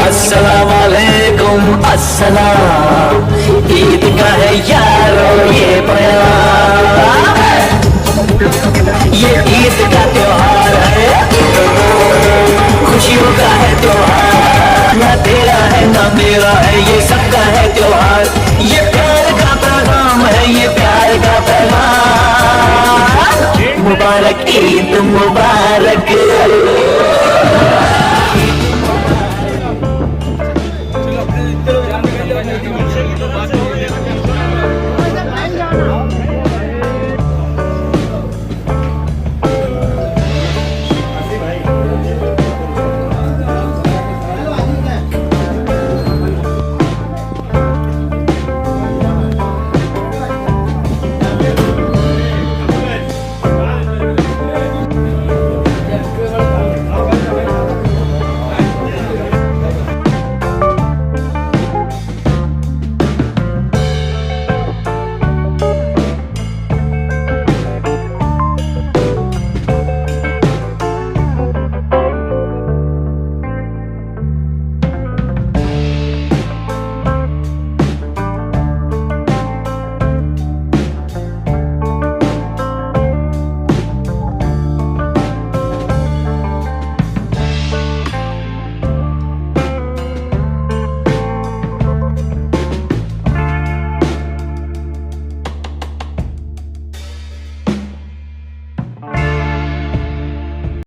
अस्सलाम वालेकुम अस्सलाम, ईद का है यारो ये बयान, ये ईद का त्योहार है, खुशियों का है त्योहार, ना तेरा है ना मेरा है, ये सबका है त्योहार, ये प्यार का पैगाम है, ये प्यार का पैगाम, मुबारक ईद मुबारक।